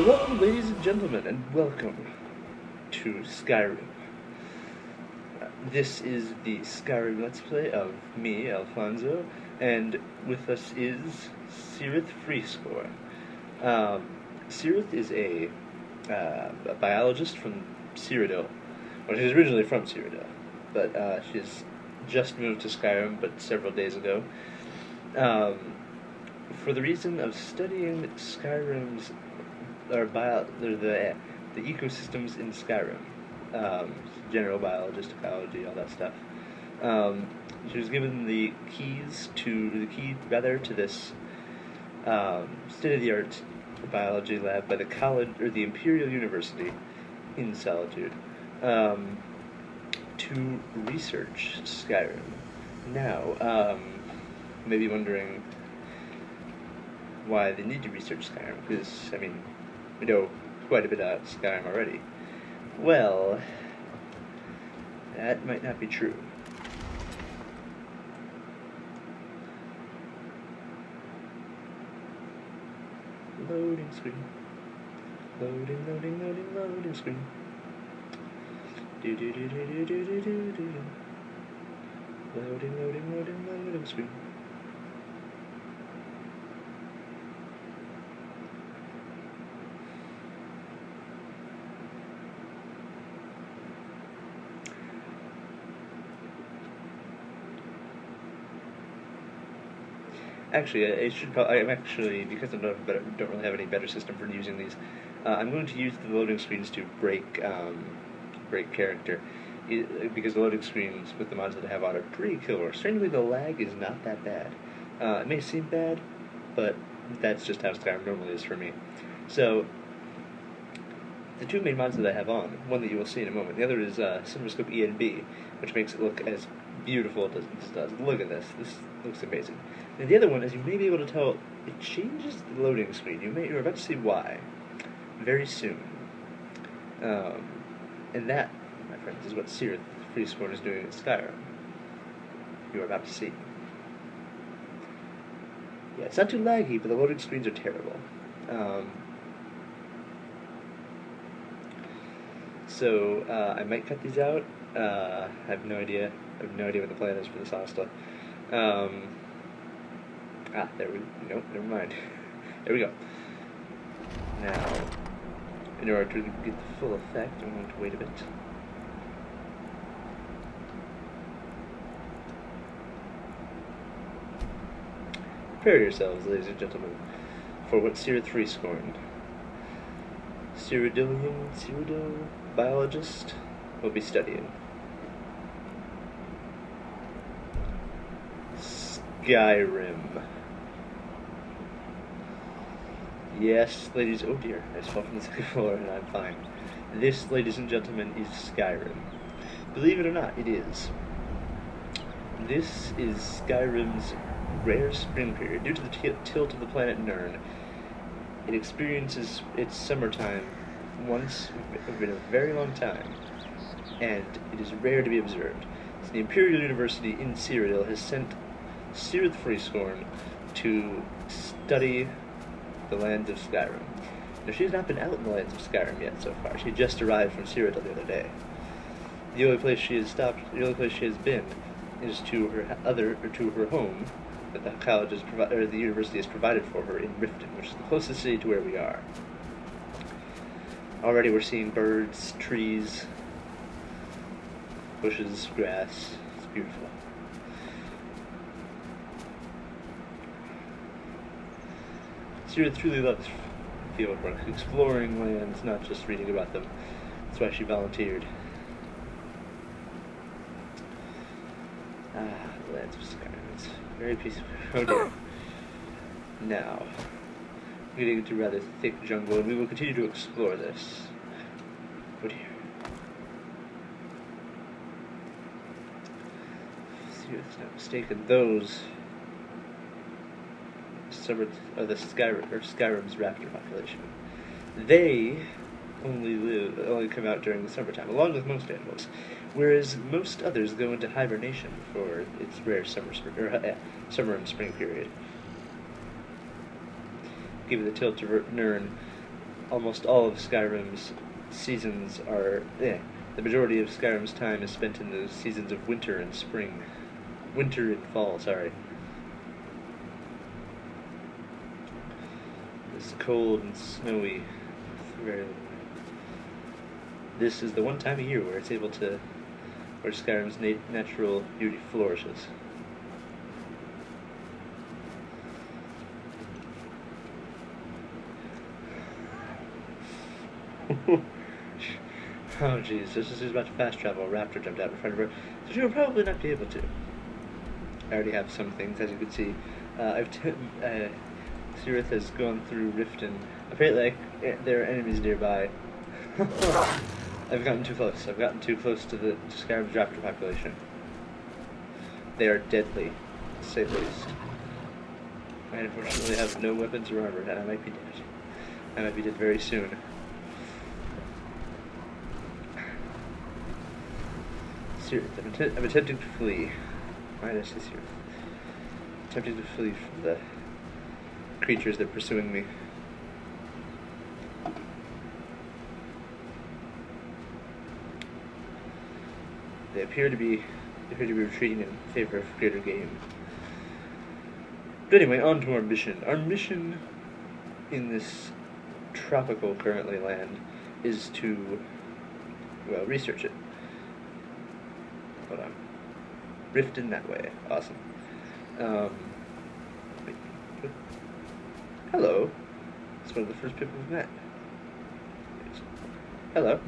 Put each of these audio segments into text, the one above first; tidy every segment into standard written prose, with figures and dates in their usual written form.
Hello, ladies and gentlemen, and welcome to Skyrim. This is the Skyrim Let's Play of me, Alfanzo, and with us is Cyrith Freescorn. Cyrith is a biologist from Cyrodiil. Well, she's originally from Cyrodiil, but she's just moved to Skyrim, but several days ago, for the reason of studying Skyrim's the ecosystems in Skyrim, general biologist, ecology, all that stuff. She was given the key to this state-of-the-art biology lab by the college or the Imperial University in Solitude to research Skyrim. Now, maybe wondering why they need to research Skyrim, because, I mean, we know quite a bit about Skyrim already. Well, that might not be true. Loading screen. Loading screen. Do. Loading screen. Actually, I'm actually, because I don't really have any better system for using these, I'm going to use the loading screens to break character, because the loading screens with the mods that I have on are pretty killer. Strangely, the lag is not that bad. It may seem bad, but that's just how Skyrim normally is for me. So, the two main mods that I have on, one that you will see in a moment, the other is CinemaScope ENB, which makes it look as beautiful as it does. Look at this. This looks amazing. And the other one, as you may be able to tell, it changes the loading screen. You're about to see why very soon. And that, my friends, is what Cyrith Freescorn is doing in Skyrim. You are about to see. Yeah, it's not too laggy, but the loading screens are terrible. So I might cut these out. I have no idea. I have no idea what the plan is for this, honestly. Nope, never mind. There we go. Now, in order to get the full effect, I'm going to wait a bit. Prepare yourselves, ladies and gentlemen, for what Cyrith Freescorn, Cyrodiil biologist, will be studying. Skyrim. Yes, ladies. Oh dear, I just fell from the second floor and I'm fine. This, ladies and gentlemen, is Skyrim. Believe it or not, it is. This is Skyrim's rare spring period. Due to the tilt of the planet Nirn, it experiences its summertime once in a very long time, and it is rare to be observed. So the Imperial University in Cyrodiil has sent Cyrith Freescorn to study the lands of Skyrim. Now, she has not been out in the lands of Skyrim yet so far. She just arrived from Cyrodiil the other day. The only place she has been is to her home that the university has provided for her in Riften, which is the closest city to where we are. Already we're seeing birds, trees, bushes, grass. It's beautiful. Cyrith truly loves field work, exploring lands, not just reading about them. That's why she volunteered. The lands of Skyrim. It's very peaceful. Oh dear. Now, we're getting into rather thick jungle, and we will continue to explore this. Oh dear. Cyrith's not mistaken. Those Skyrim's raptor population. They only come out during the summertime, along with most animals, whereas most others go into hibernation for its rare summer and spring period. Given the tilt of Nirn, almost all of Skyrim's seasons are, the majority of Skyrim's time is spent in the seasons of winter and spring. Winter and fall, sorry. It's cold and snowy. This is the one time of year where it's able to, where Skyrim's natural beauty flourishes. Oh jeez, this is about to fast travel. A raptor jumped out in front of her, so she will probably not be able to. I already have some things, as you can see. Cyrith has gone through Riften. Apparently, there are enemies nearby. I've gotten too close. I've gotten too close to Skyrim's raptor population. They are deadly, to say the least. I unfortunately have no weapons or armor, and I might be dead. I might be dead very soon. Cyrith, I'm attempting to flee. Why did I say Cyrith? Attempting to flee from the creatures that are pursuing me. They appear to be retreating in favor of greater game. But anyway, on to our mission. Our mission in this tropical currently land is to, well, research it. Hold on. Riften that way. Awesome. Hello. It's one of the first people we've met. Hello.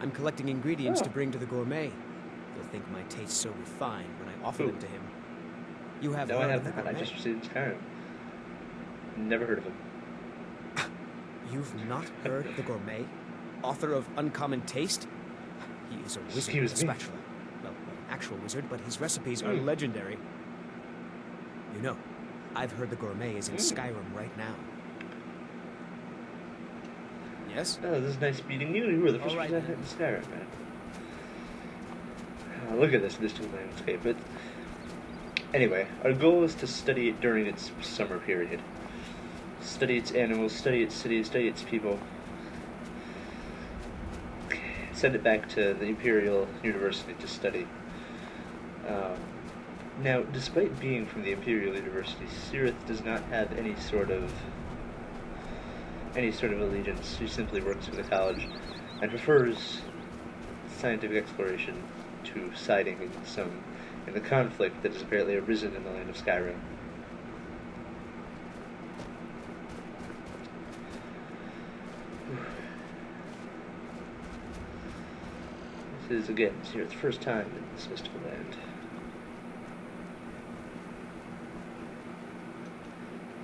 I'm collecting ingredients to bring to the gourmet. He'll think my taste so refined when I offer them to him. You have no, I heard have of the not. I gourmet? just received Skyrim. Never heard of him. You've not heard of the gourmet? Author of Uncommon Taste? He is a wizard Excuse with a me? spatula. Well, an actual wizard, but his recipes are legendary. You know, I've heard the gourmet is in Skyrim right now. Yes? Oh, this is nice meeting you. You were the first person I hit in Skyrim, man. Oh, look at this mystical landscape. But anyway, our goal is to study it during its summer period. Study its animals, study its cities, study its people. Send it back to the Imperial University to study. Now, despite being from the Imperial University, Cyrith does not have any sort of allegiance. She simply works for the college and prefers scientific exploration to siding in the conflict that has apparently arisen in the land of Skyrim. This is, again, Cyrith's first time in this mystical land.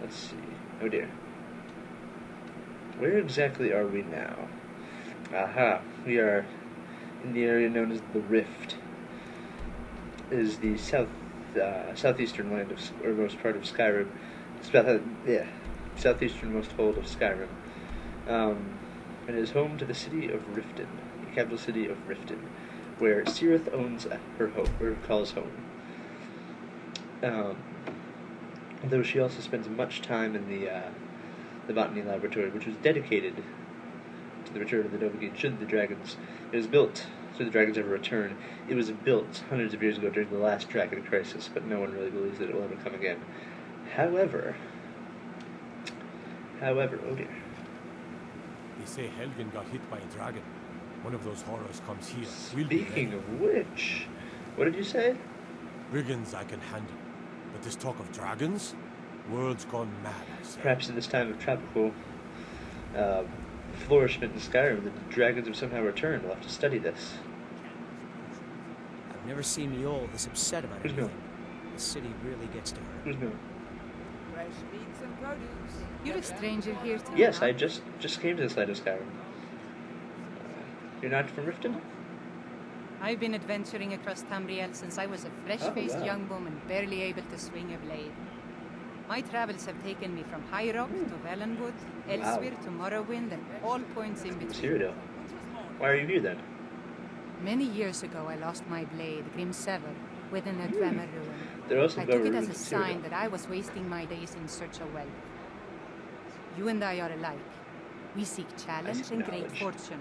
Let's see. Oh dear. Where exactly are we now? Aha. We are in the area known as the Rift. It is the southeastern land or most part of Skyrim. Southeasternmost hold of Skyrim. It is home to the city of Riften, the capital city of Riften, where Cyrith owns her home, or calls home. Though she also spends much time in the botany laboratory, which was dedicated to the return of the Dovahkiin should the dragons ever return. It was built hundreds of years ago during the last dragon crisis, but no one really believes that it will ever come again. However, oh dear. They say Helgen got hit by a dragon. One of those horrors comes here. Speaking of which, what did you say? Brigands I can handle. But this talk of dragons? World's gone mad, I say. Perhaps in this time of tropical flourishment in Skyrim, the dragons have somehow returned. We'll have to study this. I've never seen Mjol this upset about Who's anything. no? The city really gets to her. Who's new? Fresh meats and produce. You're a stranger here too. Yes, huh? I just came to this land of Skyrim. You're not from Riften? I've been adventuring across Tamriel since I was a fresh-faced wow. young woman, barely able to swing a blade. My travels have taken me from High Rock to Valenwood, Elsewhere to Morrowind, and all points in between. Cyrodiil. Why are you here then? Many years ago, I lost my blade, Grimsever, within a Dremor ruin. There are also I took it as ruins a in sign Cyrodiil. that I was wasting my days in search of wealth. You and I are alike. We seek challenge seek and great knowledge. fortune.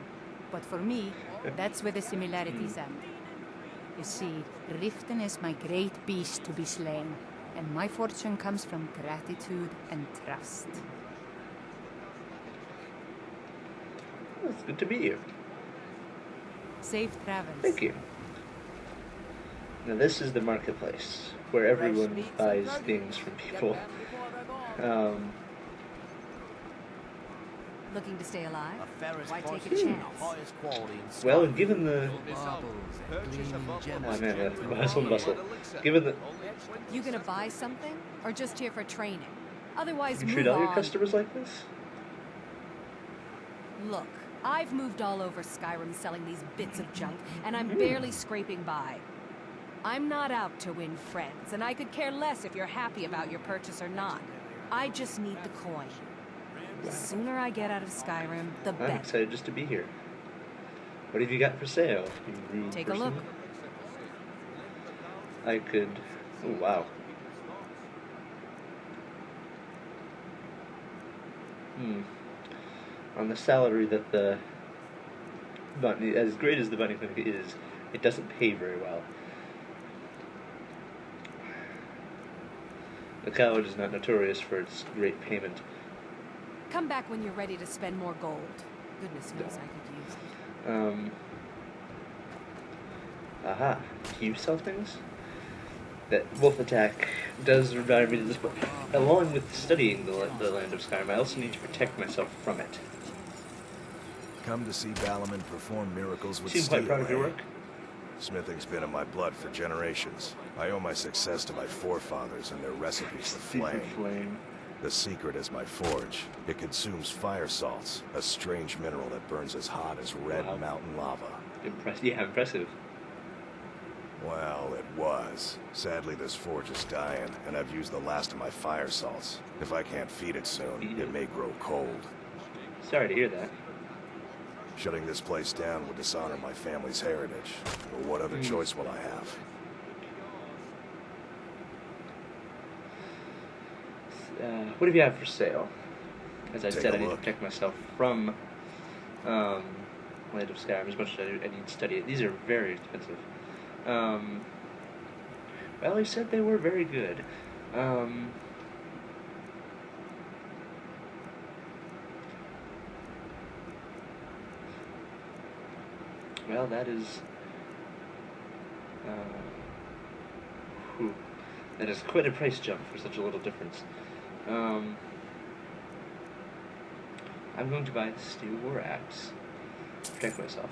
But for me, that's where the similarities end. You see, Riften is my great beast to be slain, and my fortune comes from gratitude and trust. Well, it's good to meet you. Safe travels. Thank you. Now this is the marketplace, where everyone buys things from people. Looking to stay alive? Why take a The chance? highest quality in Well, Skyrim. given the... Oh man, hustle and bustle. Given the... You gonna buy something? Or just here for training? Otherwise, You move treat all your on. customers like this? Look, I've moved all over Skyrim selling these bits of junk, and I'm barely scraping by. I'm not out to win friends, and I could care less if you're happy about your purchase or not. I just need the coin. The sooner I get out of Skyrim, the I'm better. excited just to be here. What have you got for sale, you rude Take a person? look. I could... Oh, wow. On the salary that the bunny, as great as the bunny clinic is, it doesn't pay very well. The college is not notorious for its great payment. Come back when you're ready to spend more gold. Goodness knows I could use it. Aha. Can you sell things? That wolf attack does remind me of this book. Along with studying the land of Skyrim, I also need to protect myself from it. Come to see Balaman perform miracles with Seem quite steel, proud of your eh? work. Smithing's been in my blood for generations. I owe my success to my forefathers and their recipes for Secret flame. flame. The secret is my forge. It consumes fire salts, a strange mineral that burns as hot as red Wow. mountain lava. Yeah, impressive. Well, it was. Sadly, this forge is dying, and I've used the last of my fire salts. If I can't feed it soon, it may grow cold. Sorry to hear that. Shutting this place down would dishonor my family's heritage. But what other choice will I have? What do you have for sale? As I Take said, a I need to look. protect myself from Land of Skyrim as much as I need to study it. These are very expensive. Well, he said they were very good. Well, that is... whew. That is quite a price jump for such a little difference. I'm going to buy the steel war axe to protect myself.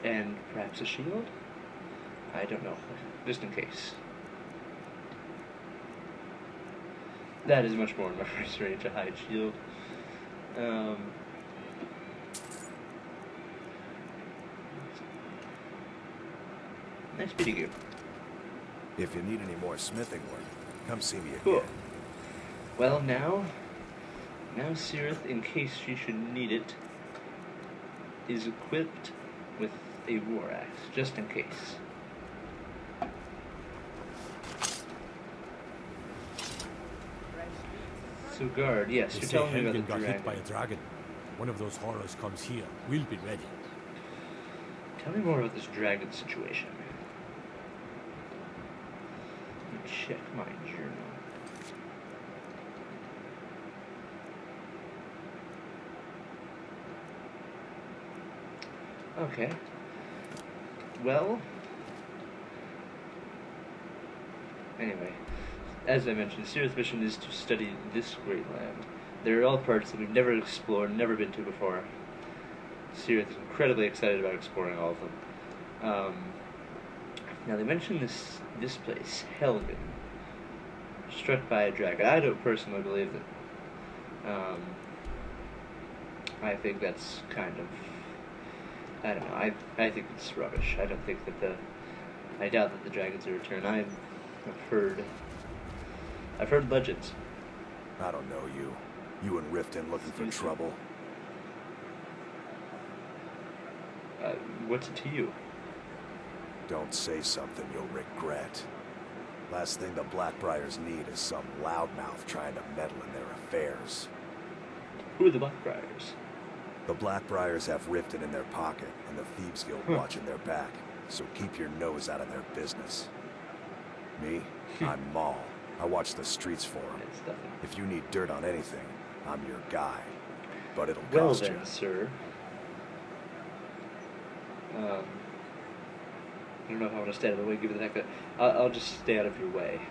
And perhaps a shield? I don't know, just in case. That is much more in my price range, a hide shield. Nice meeting you. If you need any more smithing work, come see me again. Cool. Well, now Cyrith, in case she should need it, is equipped with a war axe, just in case. So guard, yes, They you're say telling me about Helgen the got hit by a dragon. dragon. One of those horrors comes here. We'll be ready. Tell me more about this dragon situation. Let me check my journal. Okay. Well, anyway, as I mentioned, Cyrith's mission is to study this great land. They're all parts that we've never explored, never been to before. Cyrith is incredibly excited about exploring all of them. Now they mentioned this place, Helgen, struck by a dragon. I don't personally believe that. I think that's kind of, I don't know. I think it's rubbish. I don't think that I doubt that the dragons will return. I've heard legends. I don't know you. You and Riften looking for trouble? What's it to you? Don't say something you'll regret. Last thing the Blackbriars need is some loudmouth trying to meddle in their affairs. Who are the Blackbriars? The Blackbriars have Riften in their pocket and the Thieves Guild watching their back, so keep your nose out of their business. Me? I'm Maul. I watch the streets for them. It's nothing. If you need dirt on anything, I'm your guy. But it'll Well cost then, you. sir. I don't know if I want to stay out of the way, given the fact that I'll just stay out of your way.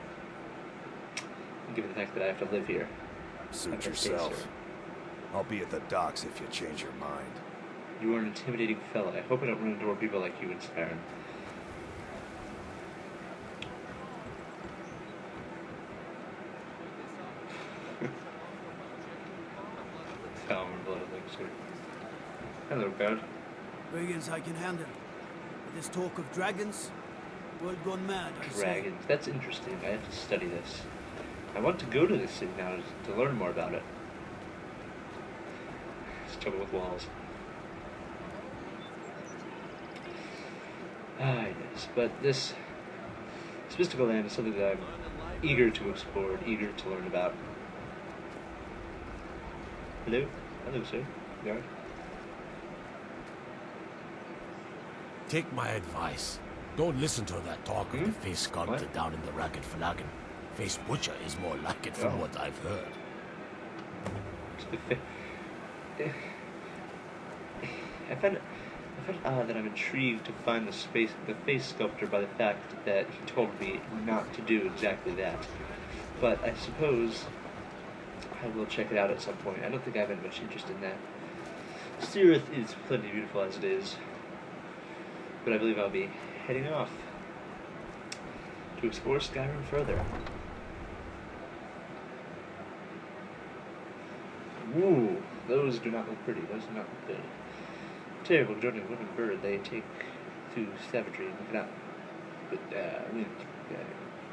Given the fact that I have to live here. Suit Okay, yourself. sir. I'll be at the docks if you change your mind. You are an intimidating fella. I hope I don't run into more people like you in Skyrim. Found blood of links here. Hello, guard. Brigands I can handle. But this talk of dragons, world gone mad, I say. Dragons. That's interesting. I have to study this. I want to go to this city now to learn more about it. It's trouble with walls. Ah, yes. But this mystical land is something that I'm eager to explore and eager to learn about. Hello? Hello, sir. Guard? Take my advice. Don't listen to that talk of the face sculptor What? down in the Ragged Flagon. Face butcher is more like it from Oh. what I've heard. I find it odd that I'm intrigued to find the face sculptor by the fact that he told me not to do exactly that. But I suppose I will check it out at some point. I don't think I have any much interest in that. Cyrith is plenty beautiful as it is. But I believe I'll be heading off to explore Skyrim further. Ooh, those do not look pretty. Those do not look good. Terrible journey of women bird. They take to savagery and look it up. But, really,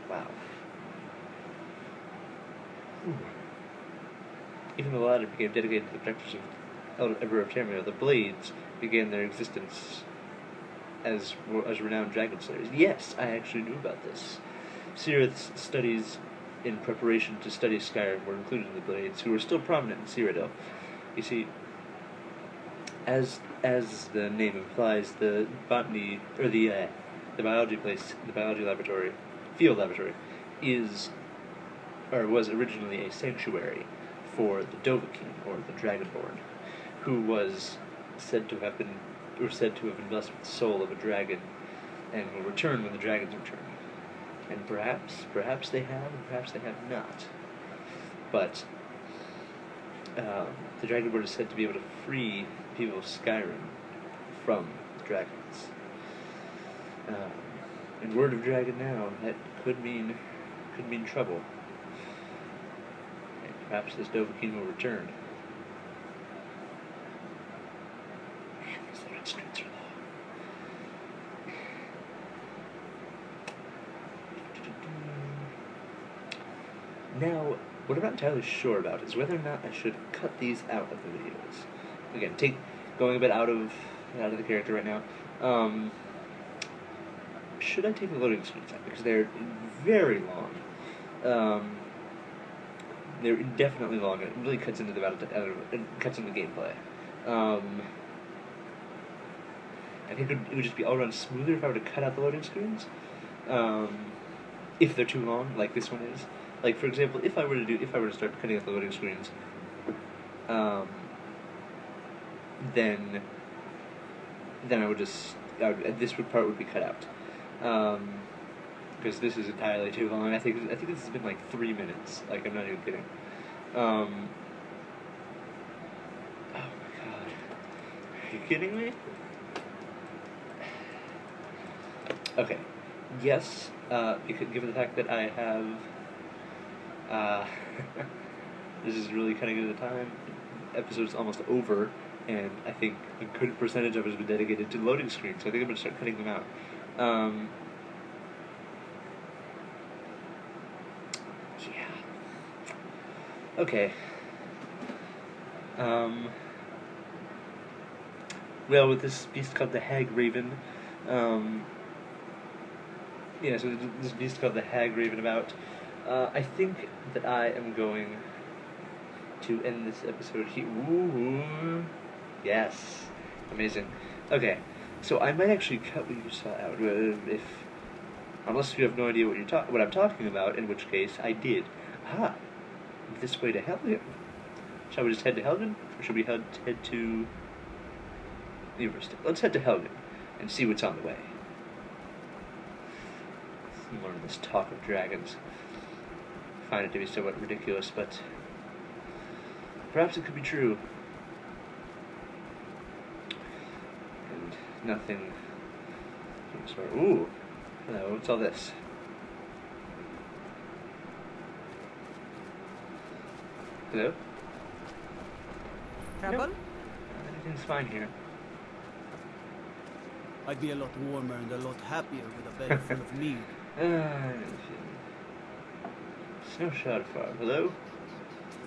wow. Ooh. Even the latter became dedicated to the practice of Emperor of Tamriel, the Blades began their existence as renowned dragon slayers. Yes, I actually knew about this. Cyrith's studies in preparation to study Skyrim were included in the Blades, who were still prominent in Cyrodiil. You see, as the name implies, the botany or the biology laboratory, field laboratory, was originally a sanctuary for the Dovahkiin, or the Dragonborn, who was said to have invested with the soul of a dragon, and will return when the dragons return. And perhaps they have, and perhaps they have not. But the Dragonborn is said to be able to free the people of Skyrim from the dragons. And word of dragon now, that could mean trouble. And perhaps this Dovahkiin will return. Man, these red streets are long. Now, what I'm not entirely sure about is whether or not I should cut these out of the videos. Again, going a bit out of the character right now. Should I take the loading screens out? Because they're very long. They're indefinitely long. It really cuts into the gameplay. I think it would just be all around smoother if I were to cut out the loading screens. If they're too long, like this one is. Like, for example, if I were to start cutting out the loading screens, then I would just part would be cut out, because this is entirely too long. I think this has been like 3 minutes. Like, I'm not even kidding. Oh my god, are you kidding me? Okay, yes, because given the fact that I have. This is really cutting into the time. The episode's almost over, and I think a good percentage of it has been dedicated to loading screens, so I think I'm going to start cutting them out. Yeah. Okay. Well, with this beast called the Hag Raven, so this beast called the Hag Raven about, I think that I am going to end this episode here. Ooh, yes, amazing. Okay, so I might actually cut what you saw out unless you have no idea what I'm talking about, in which case I did. Aha, this way to Helgen. Shall we just head to Helgen, or should we head to the university? Let's head to Helgen and see what's on the way. More of this talk of dragons. I find it to be somewhat ridiculous, but perhaps it could be true. And nothing. Ooh, hello. What's all this? Hello. Trouble? Nope. Everything's fine here. I'd be a lot warmer and a lot happier with a bed full of mead. Snowshot Farm. Hello?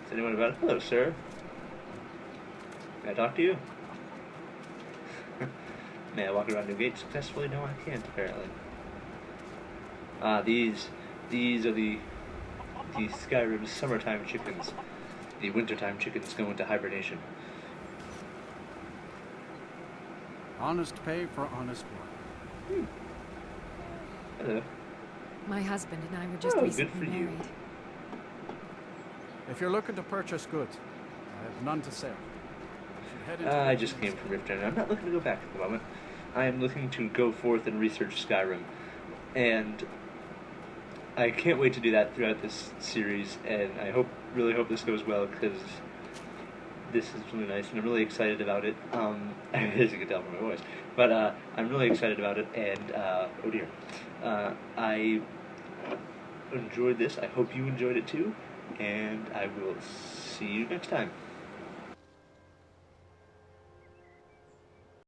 Is anyone about it? Hello, sir. Can I talk to you? May I walk around New Gate successfully? No, I can't, apparently. These are the Skyrim summertime chickens. The wintertime chickens go into hibernation. Honest pay for honest work. Hello. My husband and I were just Oh, good recently for you. married. If you're looking to purchase goods, I have none to sell. You should head into I the just came business. from Riften. I'm not looking to go back at the moment. I am looking to go forth and research Skyrim. And I can't wait to do that throughout this series, and I really hope this goes well, because this is really nice, and I'm really excited about it. As you can tell from my voice. But I'm really excited about it, and oh dear. I enjoyed this. I hope you enjoyed it too, and I will see you next time.